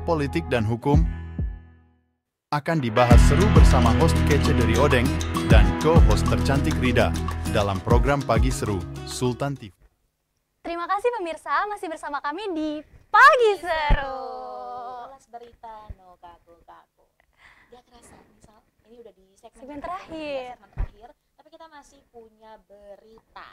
politik, dan hukum akan dibahas seru bersama host kece dari Odeng dan co-host tercantik Rida dalam program Pagi Seru Sultan TV. Terima kasih pemirsa, masih bersama kami di Pagi Seru. Ulas berita no kaku. Gak kerasa, misal ini udah di segmen terakhir. Tapi kita masih punya berita.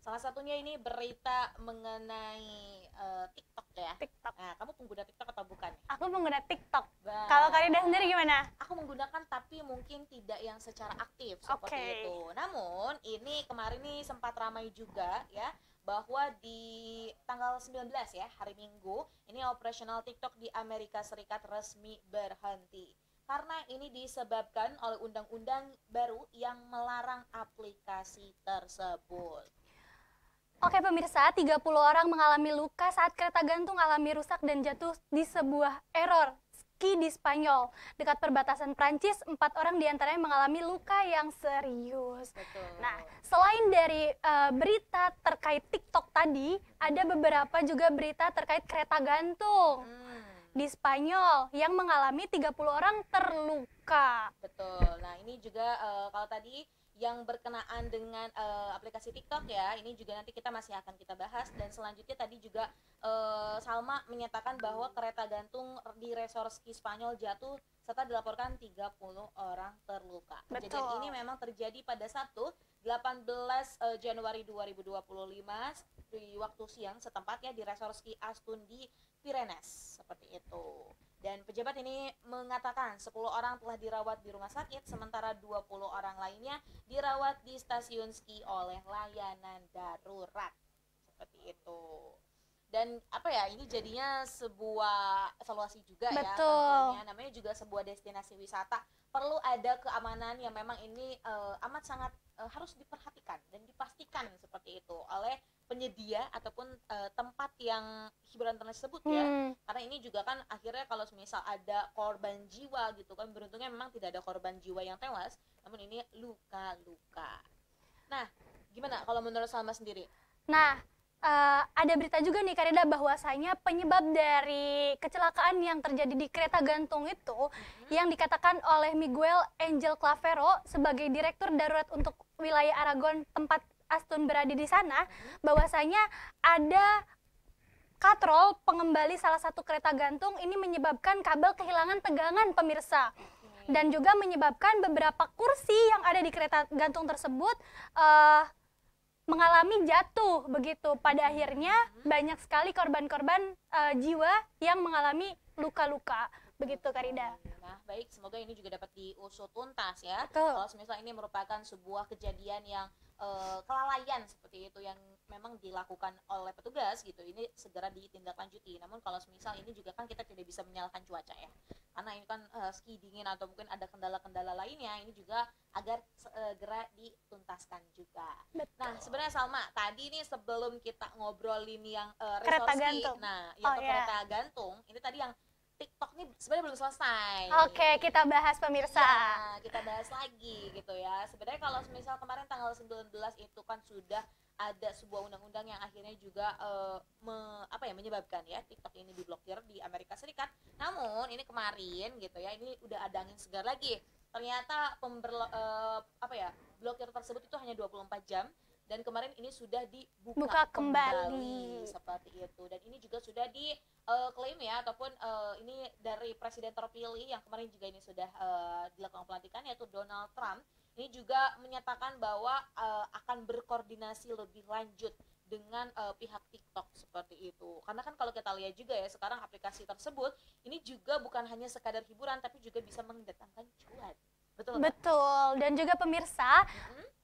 Salah satunya ini berita mengenai TikTok ya. TikTok. Nah, kamu pengguna TikTok atau bukan? Aku pengguna TikTok. Bah, Kalau Karida sendiri gimana? Aku menggunakan tapi mungkin tidak yang secara aktif seperti itu. Namun ini kemarin nih sempat ramai juga ya, bahwa di tanggal 19 ya, hari Minggu, ini operasional TikTok di Amerika Serikat resmi berhenti. Karena ini disebabkan oleh undang-undang baru yang melarang aplikasi tersebut. Oke pemirsa, 30 orang mengalami luka saat kereta gantung alami rusak dan jatuh di sebuah error ski di Spanyol. Dekat perbatasan Prancis, 4 orang diantaranya mengalami luka yang serius. Betul. Nah, selain dari berita terkait TikTok tadi, ada beberapa juga berita terkait kereta gantung di Spanyol yang mengalami 30 orang terluka. Betul. Nah, ini juga kalau tadi yang berkenaan dengan aplikasi TikTok ya, ini juga nanti kita masih akan kita bahas. Dan selanjutnya tadi juga Salma menyatakan bahwa kereta gantung di resor ski Spanyol jatuh serta dilaporkan 30 orang terluka. Kejadian ini memang terjadi pada Sabtu 18 Januari 2025 di waktu siang setempat ya, di resor ski Astun di Pyrenees seperti itu. Dan pejabat ini mengatakan 10 orang telah dirawat di rumah sakit, sementara 20 orang lainnya dirawat di stasiun ski oleh layanan darurat. Seperti itu. Dan apa ya, ini jadinya sebuah evaluasi juga. Betul. Ya tentunya. Namanya juga sebuah destinasi wisata, perlu ada keamanan yang memang ini amat sangat harus diperhatikan dan dipastikan seperti itu oleh penyedia ataupun tempat yang hiburan tersebut ya. Karena ini juga kan akhirnya kalau misal ada korban jiwa gitu kan, beruntungnya memang tidak ada korban jiwa yang tewas, namun ini luka-luka. Nah, gimana kalau menurut Salma sendiri? Nah, ada berita juga nih Karida, bahwasanya penyebab dari kecelakaan yang terjadi di kereta gantung itu yang dikatakan oleh Miguel Angel Clavero sebagai direktur darurat untuk wilayah Aragon tempat Astun berada di sana, bahwasanya ada katrol pengembali salah satu kereta gantung ini menyebabkan kabel kehilangan tegangan pemirsa. Dan juga menyebabkan beberapa kursi yang ada di kereta gantung tersebut mengalami jatuh begitu. Pada akhirnya banyak sekali korban-korban jiwa yang mengalami luka-luka begitu Karida. Nah, baik, semoga ini juga dapat diusut tuntas ya. Betul. Kalau misalnya ini merupakan sebuah kejadian yang kelalaian seperti itu yang memang dilakukan oleh petugas gitu, ini segera ditindaklanjuti. Namun kalau misal ini juga kan kita tidak bisa menyalahkan cuaca ya, karena ini kan ski dingin atau mungkin ada kendala-kendala lainnya, ini juga agar segera dituntaskan juga. Betul. Nah, sebenarnya Salma, tadi nih sebelum kita ngobrolin yang Kereta resort ski, gantung. nah yang kereta gantung, ini tadi yang TikTok nih sebenarnya belum selesai. Oke, kita bahas pemirsa. Ya, kita bahas lagi gitu ya. Sebenarnya kalau misal kemarin tanggal 19 itu kan sudah ada sebuah undang-undang yang akhirnya juga menyebabkan ya TikTok ini diblokir di Amerika Serikat. Namun ini kemarin gitu ya, ini udah ada angin segar lagi. Ternyata blokir tersebut itu hanya 24 jam. Dan kemarin ini sudah dibuka kembali seperti itu. Dan ini juga sudah diklaim ya, ataupun ini dari presiden terpilih yang kemarin juga ini sudah dilakukan pelantikan, yaitu Donald Trump. Ini juga menyatakan bahwa akan berkoordinasi lebih lanjut dengan pihak TikTok seperti itu. Karena kan kalau kita lihat juga ya, sekarang aplikasi tersebut ini juga bukan hanya sekadar hiburan, tapi juga bisa mendatangkan cuan. Betul? Betul. Dan juga pemirsa,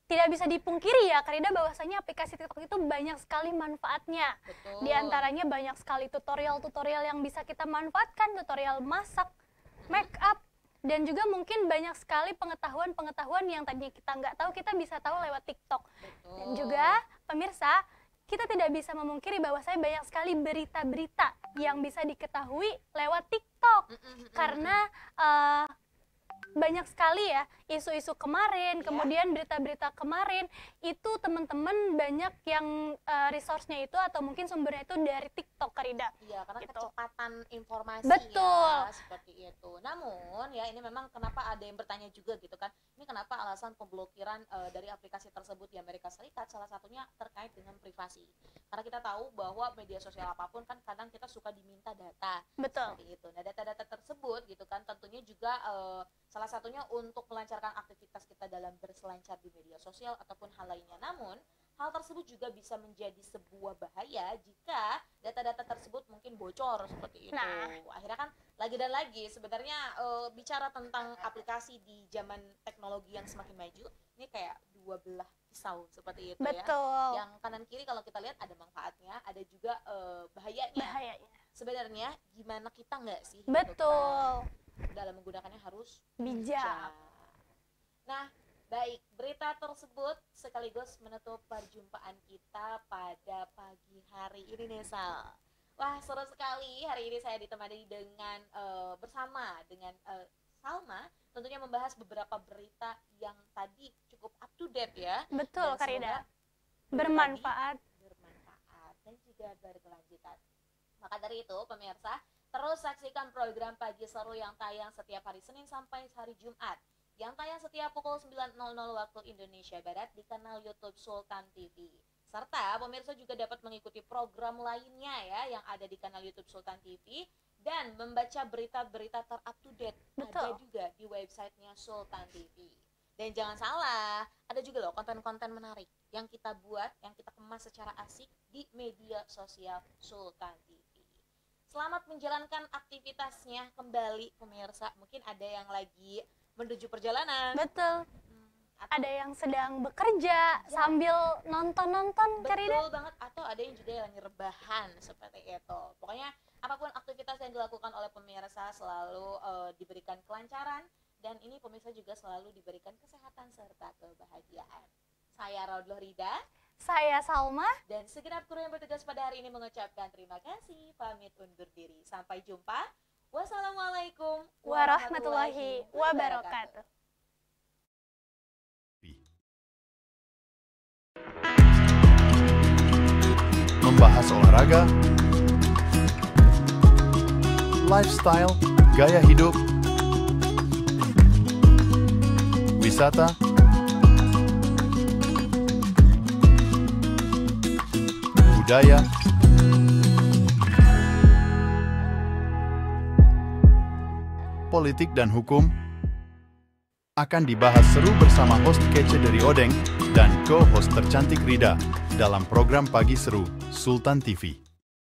tidak bisa dipungkiri ya Karida, bahwasanya aplikasi TikTok itu banyak sekali manfaatnya. Betul. Di antaranya banyak sekali tutorial-tutorial yang bisa kita manfaatkan, tutorial masak, make up, dan juga mungkin banyak sekali pengetahuan-pengetahuan yang tadinya kita nggak tahu, kita bisa tahu lewat TikTok. Betul. Dan juga pemirsa, kita tidak bisa memungkiri bahwasanya banyak sekali berita-berita yang bisa diketahui lewat TikTok. Karena banyak sekali ya isu-isu kemarin, kemudian berita-berita kemarin, itu teman-teman banyak yang resource-nya itu atau mungkin sumbernya itu dari TikTok, Karida. Iya, karena gitu. kecepatan informasi Betul. ya, seperti itu. Namun ya ini memang kenapa ada yang bertanya juga gitu kan, ini kenapa alasan pemblokiran dari aplikasi tersebut di Amerika Serikat, salah satunya terkait dengan privasi. Karena kita tahu bahwa media sosial apapun kan kadang kita suka diminta data. Betul. Seperti itu. Nah, data-data tersebut gitu kan tentunya juga salah satunya untuk melancarkan aktivitas kita dalam berselancar di media sosial ataupun hal lainnya. Namun hal tersebut juga bisa menjadi sebuah bahaya jika data-data tersebut mungkin bocor seperti itu. Nah. Akhirnya kan lagi dan lagi sebenarnya bicara tentang aplikasi di zaman teknologi yang semakin maju, ini kayak dua belah pisau seperti itu. Betul. Ya. Yang kanan kiri kalau kita lihat ada manfaatnya, ada juga bahayanya. Bahayanya. Sebenarnya gimana kita nggak sih? Betul. Gitu kan, dalam menggunakannya harus Bijak. Nah, baik, berita tersebut sekaligus menutup perjumpaan kita pada pagi hari ini nih, Sal. Wah, seru sekali. Hari ini saya ditemani dengan bersama dengan Salma, tentunya membahas beberapa berita yang tadi cukup up to date ya. Betul, Dan Karida. semoga Bermanfaat. dan juga berkelanjutan. Maka dari itu, pemirsa, terus saksikan program Pagi Seru yang tayang setiap hari Senin sampai hari Jumat, yang tayang setiap pukul 9.00 waktu Indonesia Barat di kanal YouTube Sultan TV. Serta pemirsa juga dapat mengikuti program lainnya ya yang ada di kanal YouTube Sultan TV dan membaca berita-berita ter-up-to-date ada juga di websitenya Sultan TV. Dan jangan salah, ada juga loh konten-konten menarik yang kita buat, yang kita kemas secara asik di media sosial Sultan TV. Selamat menjalankan aktivitasnya kembali pemirsa. Mungkin ada yang lagi menuju perjalanan. Betul. Atau Ada yang sedang bekerja sambil nonton-nonton, Karida. betul banget. Atau ada yang juga lagi rebahan seperti itu. Pokoknya apapun aktivitas yang dilakukan oleh pemirsa selalu diberikan kelancaran. Dan ini pemirsa juga selalu diberikan kesehatan serta kebahagiaan. Saya Raudloh Rida. Saya Salma. Dan segenap kru yang bertugas pada hari ini mengucapkan terima kasih, pamit undur diri. Sampai jumpa. Wassalamualaikum Warahmatullahi wabarakatuh. Membahas olahraga, lifestyle, gaya hidup, wisata, budaya, politik dan hukum akan dibahas seru bersama host kece dari Odeng dan co-host tercantik Rida dalam program Pagi Seru Sultan TV.